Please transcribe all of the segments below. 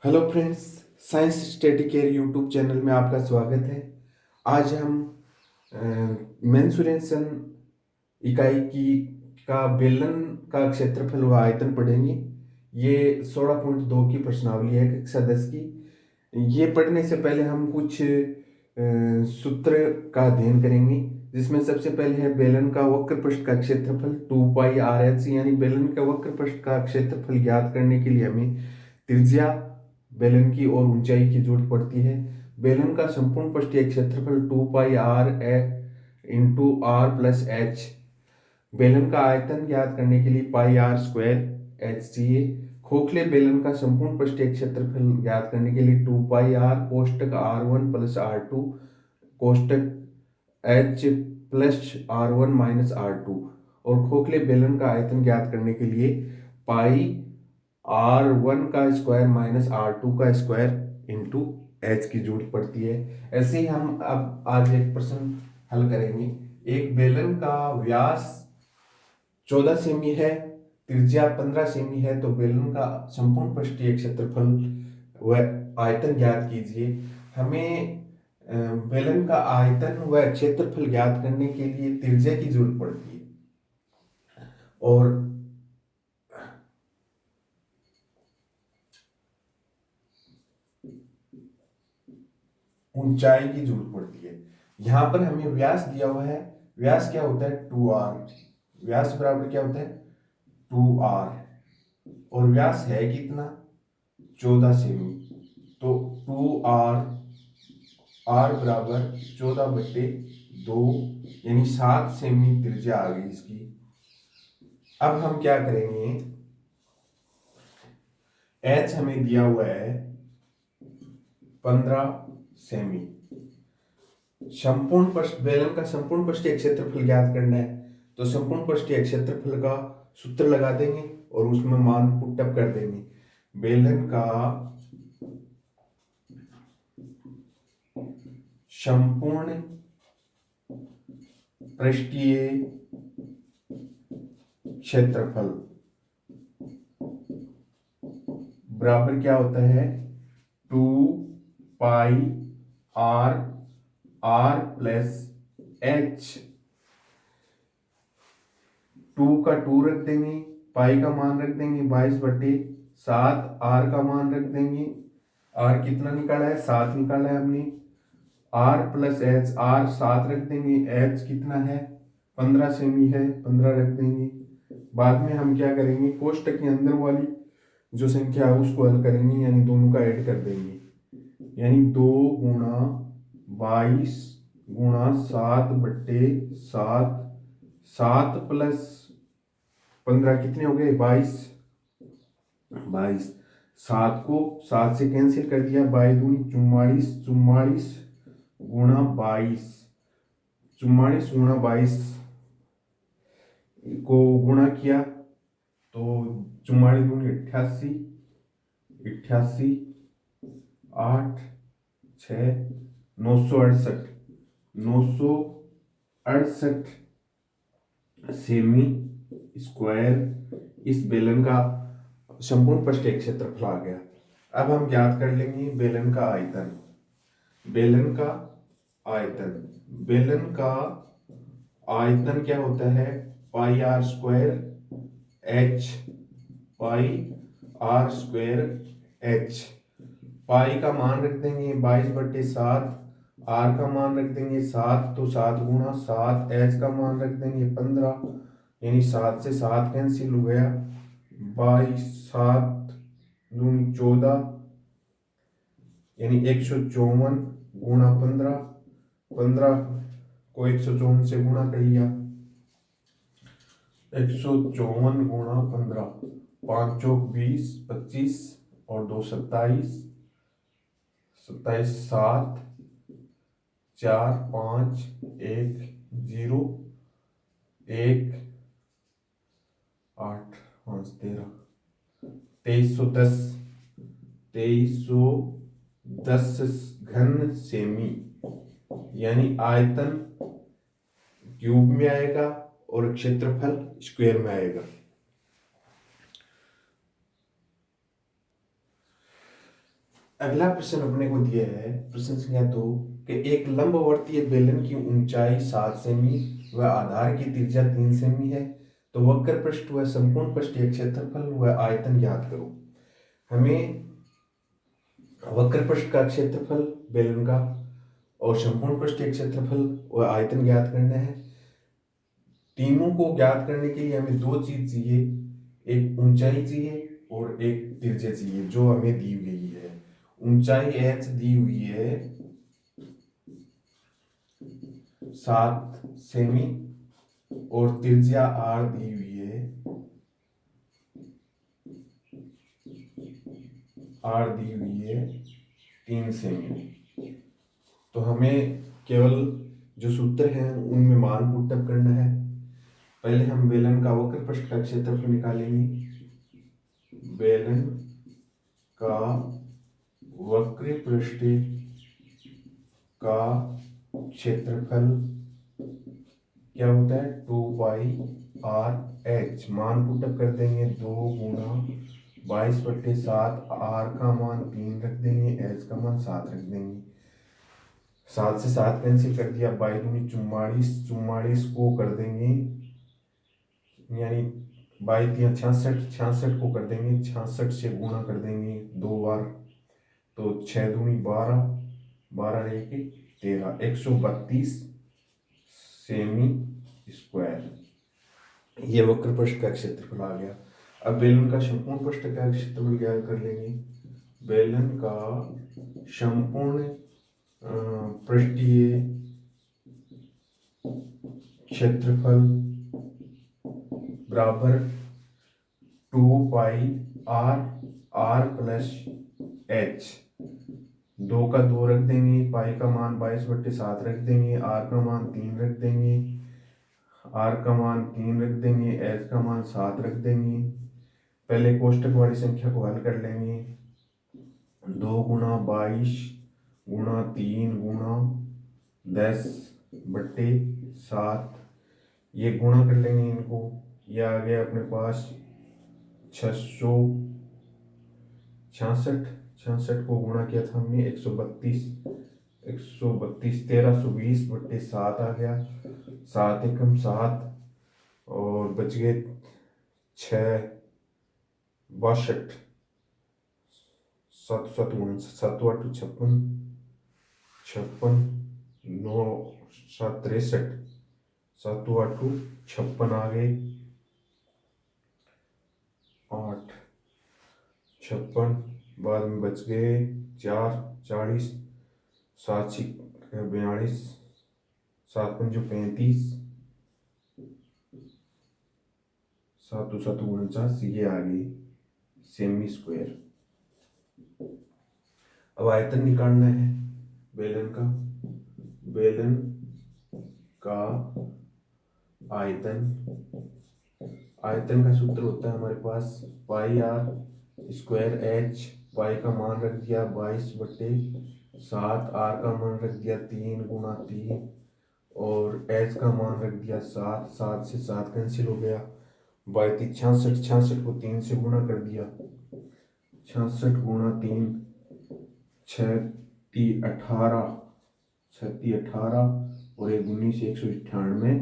Hello friends, science study care YouTube channel में आपका स्वागत है। आज हम मेंसुरेशन इकाई की का बेलन का क्षेत्रफल व आयतन पढ़ेंगे। ये 16.2 की प्रश्नावली है कक्षा 10 की। ये पढ़ने से पहले हम कुछ सूत्र का अध्ययन करेंगे, जिसमें सबसे पहले है बेलन का वक्र पृष्ठ का क्षेत्रफल 2πr(h), यानी बेलन का वक्र पृष्ठ का क्षेत्रफल ज्ञात करने के लिए हमें त्रिज्या, बेलन की और ऊंचाई की जरूरत पड़ती है। बेलन का संपूर्ण पृष्ठीय क्षेत्रफल 2πr into are plus H. बेलन का आयतन ज्ञात करने के लिए πr² चाहिए। खोखले बेलन का संपूर्ण पृष्ठीय क्षेत्रफल ज्ञात करने के लिए 2πr कोष्टक r1 plus r2 कोष्टक h plus r1 minus r2। और खोखले बेलन का आयतन ज्ञात करने के लिए पाई r1 का स्क्वायर माइनस r2 का स्क्वायर इंटू एच की जरूरत पड़ती है। ऐसे ही हम अब आज एक प्रश्न हल करेंगे। एक बेलन का व्यास 14 सेमी है, त्रिज्या 15 सेमी है, तो बेलन का संपूर्ण पृष्ठीय क्षेत्रफल व आयतन ज्ञात कीजिए। हमें बेलन का आयतन व क्षेत्रफल ज्ञात करने के लिए त्रिज्या की जरूरत पड़ती है और ऊंचाई की जरूरत पड़ती है। यहाँ पर हमें व्यास दिया हुआ है। व्यास क्या होता है? 2r। व्यास बराबर क्या होता है? 2r। और व्यास है कितना? 14 सेमी। तो 2r, r बराबर 14/2 यानी 7 सेमी त्रिज्या आ गई इसकी। अब हम क्या करेंगे, h हमें दिया हुआ है 15 सेमी। संपूर्ण पृष्ठ बेलन का संपूर्ण पृष्ठीय क्षेत्रफल ज्ञात करना है, तो संपूर्ण पृष्ठीय क्षेत्रफल का सूत्र लगा देंगे और उसमें मान पुटअप कर देंगे। बेलन का संपूर्ण पृष्ठीय क्षेत्रफल बराबर क्या होता है? 2πr r plus h। 2 का 2 रख देंगे, पाई का मान रख देंगे 22/7, r का मान रख देंगे। r कितना निकाला है? 7 निकाला है हमने। r प्लस h, r 7 रख देंगे, h कितना है? 15 सेमी है, 15 रख देंगे। बाद में हम क्या करेंगे, कोष्टक के अंदर वाली जो संख्या है उसको हल करेंगे, यानी दोनों का ऐड कर देंगे। यानी 2 गुणा 22 गुणा 7/7, 7 प्लस 15 कितने हो गए? 22। 7 को 7 से कैंसिल कर दिया, 22 44, 44 गुणा 22, 44 गुणा 22 को गुणा किया तो 44 दूनी 88, 88 8 6 968, 968 सेमी स्क्वायर इस बेलन का संपूर्ण पृष्ठीय क्षेत्रफल आ गया। अब हम ज्ञात कर लेंगे बेलन का आयतन। बेलन का आयतन, बेलन का आयतन क्या होता है? πr² h, πr² h। पाई का मान रख देंगे 22/7, r का मान रख देंगे 7, तो 7 गुणा 7, h का मान रख देंगे 15, यानी 7 से 7 कैंसिल हो गया, 22 7 दूनी 14, यानी 154 गुणा 15, 15 को 154 से गुणा कर लिया, 154 गुणा 15, 5 चौक 20, 25 और 2 27, 27 7 4 5 1 0 1 8 5 13, 2310, 2310 घन सेमी, यानी आयतन क्यूब में आएगा और क्षेत्रफल स्क्वायर में आएगा। अगला प्रश्न अपने को दिया है, प्रश्न संख्या 2, कि एक लंबवर्तीय बेलन की ऊंचाई 7 सेमी व आधार की त्रिज्या 3 सेमी है, तो वक्र पृष्ठ व संपूर्ण पृष्ठीय क्षेत्रफल व आयतन ज्ञात करो। हमें वक्र पृष्ठ का क्षेत्रफल बेलन का और संपूर्ण पृष्ठीय क्षेत्रफल व आयतन ज्ञात करना है। तीनों को ज्ञात करने के लिए हमें दो चीज चाहिए, एक ऊंचाई चाहिए और एक त्रिज्या चाहिए, जो हमें दी गई है। ऊंचाई h दी हुई है 7 सेमी और त्रिज्या r दी हुई है 3 सेमी। तो हमें केवल जो सूत्र हैं उनमें मान पुट अप करना है। पहले हम बेलन का वक्र पृष्ठ का क्षेत्रफल निकालेंगे। बेलन का वक्र पृष्ठ का क्षेत्रफल क्या होता है, 2πr/h। मान पुट अप कर देंगे, 2 गुणा 22/7, r का मान 3 रख देंगे, h का मान 7 रख देंगे। 7 से 7 कैंसिल कर दिया, 22 दूनी 44, 44 को कर देंगे, यानी 22 या 66, 66 को कर देंगे, 66 से गुणा कर देंगे 2 बार, तो 6 दूनी 12, 12 रहेगी 13, 132 सेमी स्क्वायर। ये वक्र पृष्ठ का क्षेत्रफल आ गया। अब बेलन का संपूर्ण पृष्ठ का क्षेत्रफल ज्ञात कर लेंगे। बेलन का संपूर्ण पृष्ठीय क्षेत्रफल बराबर 2πr/h। 2 का 2 रख देंगे, पाई का मान 22/7 रख देंगे, r का मान 3 रख देंगे, r का मान 3 रख देंगे, h का मान 7 रख देंगे। पहले कोष्टक वाली संख्या को हल कर लेंगे। 2 गुणा 22 गुणा 3 गुणा 10/7, ये गुणा कर लेंगे इनको, ये आ गया अपने पास 666। 66 को गुणा किया था हमने 132, 1320/7 आ गया। 7 एकम 7 और बच गए 6, 62, 7 7 7 8 56, 56 9 7 63, 7 8 56 आ गए, 8 56, बाद में बच गए 4 40, 7 42, 7 5 35, 7 7 49, ये आ गई सेमी स्क्वायर। अब आयतन निकालना है बेलन का। बेलन का आयतन, आयतन का सूत्र होता है हमारे पास πr²h। पाई का मान रख दिया 22/7, r का मान रख दिया 3 गुणा 3 और h का मान रख दिया 7। 7 से 7 कैंसिल हो गया, 32 66, 66 को 3 से गुणा कर दिया, 66 गुणा 3 36 18, 36 18 और 1 19 198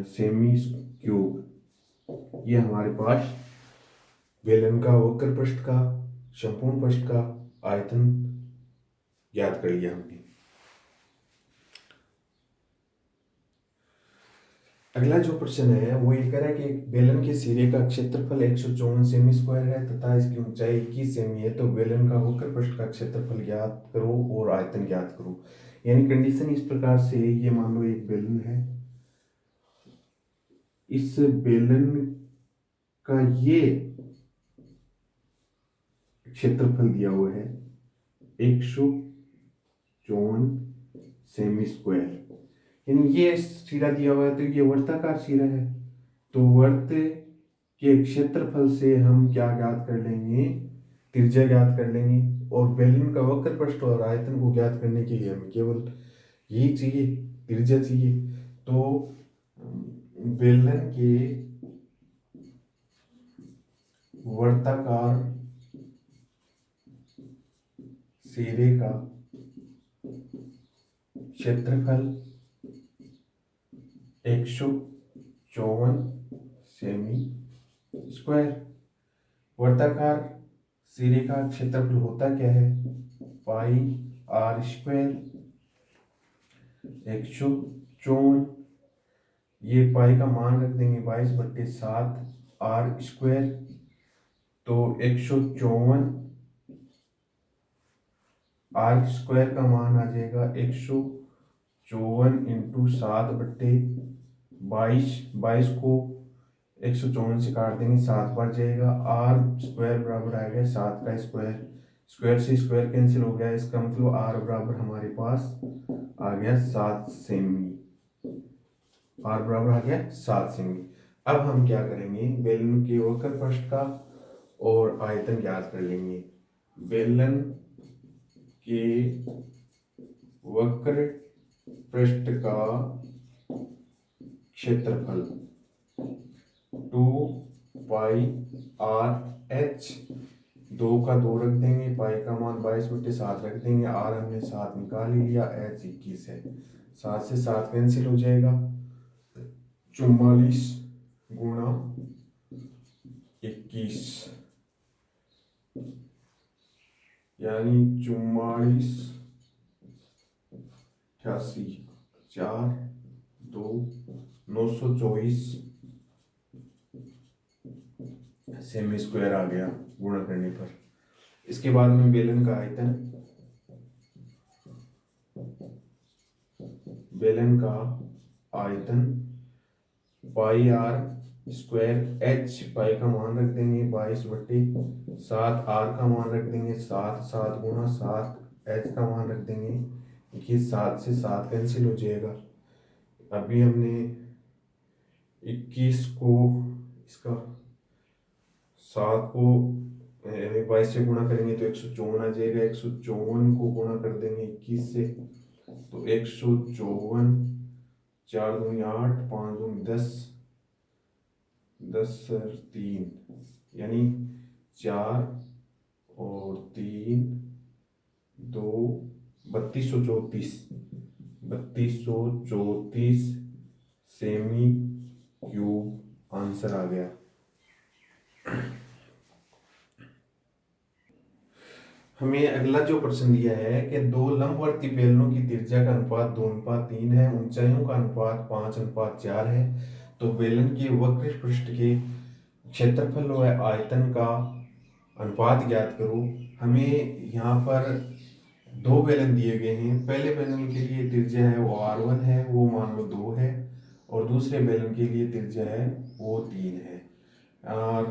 सेमी क्यूब। ये हमारे पास बेलन का वक्र पृष्ठ का संपूर्ण पृष्ठ का आयतन ज्ञात कर लिया हमने। अगला जो प्रश्न है वो ये कह रहा है कि बेलन के सिरे का क्षेत्रफल 154 सेमी स्क्वायर है तथा इसकी ऊंचाई 21 सेमी है, तो बेलन का वक्र पृष्ठ का क्षेत्रफल ज्ञात करो और आयतन ज्ञात करो। यानी कंडीशन इस प्रकार से, ये मान लो एक बेलन है, इस बेलन का ये क्षेत्रफल दिया हुआ है 154 सेमी स्क्वायर, यानी ये सिरा दिया हुआ है, तो ये वर्ताकार सिरा है, तो वर्त के क्षेत्रफल से हम क्या ज्ञात कर लेंगे, त्रिज्या ज्ञात कर लेंगे। और बेलन का वक्र पृष्ठ और आयतन को ज्ञात करने के लिए हमें केवल यही चाहिए, त्रिज्या चाहिए। तो बेलन के वर्ताकार सिरे का क्षेत्रफल 154 सेमी स्क्वायर। वर्ताकार सिरे का क्षेत्रफल होता क्या है? पाई आर स्क्वायर। 154, ये पाई का मान रख देंगे 22/7 आर स्क्वायर, तो 154 आर स्क्वायर का मान आ जाएगा 154 इंटू 7/22। 22 को 154 से काट देंगे, 7 बार जाएगा। आर स्क्वायर बराबर आ गया 7 का स्क्वायर। स्क्वायर से स्क्वायर कैंसिल हो गया, इसका मतलब आर बराबर हमारे पास आ गया 7 सेमी। आर बराबर आ गया 7 सेमी। अब हम क्या करेंगे, बेलन के वक्र पृष्ठ का और आयतन ज्ञात कर लेंगे। बेलन के वक्र पृष्ठ का क्षेत्रफल 2 पाई आर एच, 2 का 2 रख देंगे, पाई का मान 22/7 रख देंगे, आर हमने 7 निकाल ही लिया, एच 21 है, 7 से 7 कैंसिल हो जाएगा, 44 गुणा 21 यानी 44 88 4 2 924 सेमी स्क्वायर आ गया गुणा करने पर। इसके बाद में बेलन का आयतन, बेलन का आयतन पाई आर स्क्वायर, एच पाई का मान रख देंगे 22/7, आर का मान रख देंगे 7, 7 गुणा 7, एच का मान रख देंगे 21, 7 से 7 कैंसिल हो जाएगा। अभी हमने 21 को इसका 7 को 22 से गुणा करेंगे तो 154 आ जाएगा, 154 को गुणा कर देंगे 21 से तो 154, 4 दूनी 8, 5 दूनी 10, 10 और 3 यानी 4 और 3 2 3234 सेमी क्यूब आंसर आ गया। हमें अगला जो प्रश्न दिया है कि दो लंबवर्ती बेलनों की त्रिज्या का अनुपात 2:3 है, ऊंचाइयों का अनुपात 5:4 है, तो बेलन के वक्र पृष्ठ के क्षेत्रफल व आयतन का अनुपात ज्ञात करो। हमें यहाँ पर दो बेलन दिए गए हैं। पहले बेलन के लिए त्रिज्या है वो R1 है, वो मान लो 2 है, और दूसरे बेलन के लिए त्रिज्या है वो 3 है। और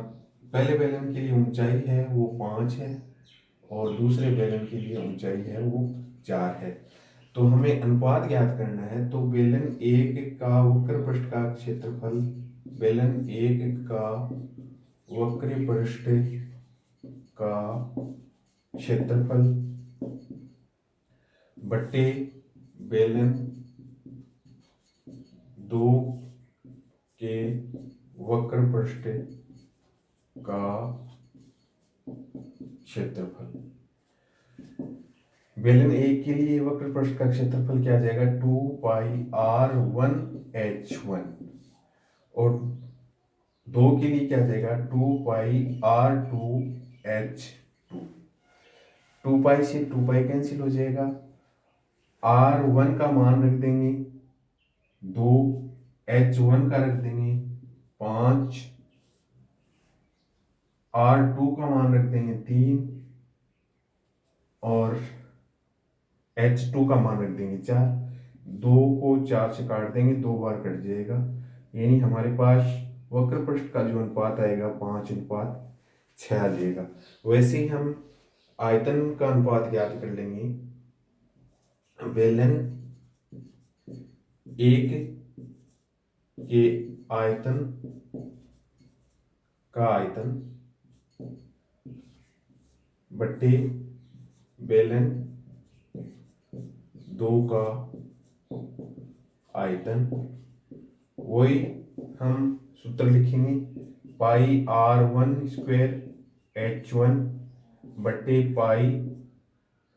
पहले बेलन के लिए ऊंचाई है वो 5 है और दूसरे बेलन के लिए ऊंचाई है वो 4 है। तो हमें अनुपात ज्ञात करना है। तो बेलन 1 का वक्र पृष्ठ का क्षेत्रफल, बेलन 1 का वक्र पृष्ठ का क्षेत्रफल बटे बेलन 2 के वक्र पृष्ठ का क्षेत्रफल। बेलन 1 के लिए वक्र पृष्ठ का क्षेत्रफल क्या आ जाएगा? 2 पाई R1H1, और 2 के लिए क्या आ जाएगा? 2 पाई R2H2। 2 पाई से 2 पाई कैंसिल हो जाएगा, R1 का मान रख देंगे 2, H1 का रख देंगे 5, R2 का मान रख देंगे 3 और H2 का मान रख देंगे 4। 2 को 4 से काट देंगे, 2 बार कट जाएगा, यानी हमारे पास वक्र पृष्ठ का जो अनुपात आएगा 5:6 आ जाएगा। वैसे ही हम आयतन का अनुपात ज्ञात कर लेंगे। बेलन 1 के आयतन का आयतन बट्टे बेलन 2 का आयतन, वही हम सूत्र लिखेंगे, पाई R1 स्क्वायर H1 बट्टे पाई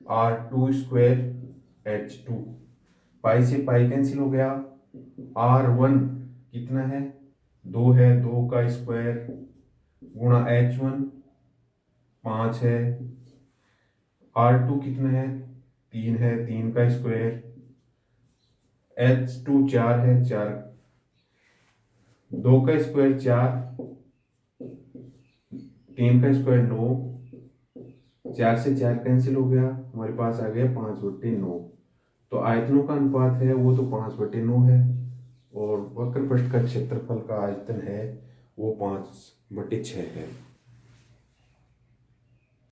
R2 स्क्वायर H2। पाई से पाई कैंसिल हो गया। R1 कितना है, 2 है, 2 का स्क्वायर गुणा H1 5 है। R2 कितना है, 3 है, 3 का स्क्वायर। H2 4 है, 4, 2 का स्क्वायर 4, 3 का स्क्वायर 9, 4 से 4 कैंसिल हो गया, हमारे पास आ गया 5/9। तो आयतनों का अनुपात है वो तो 5/9 है, और वक्रपृष्ठ का क्षेत्रफल का आयतन है वो 5/6 है।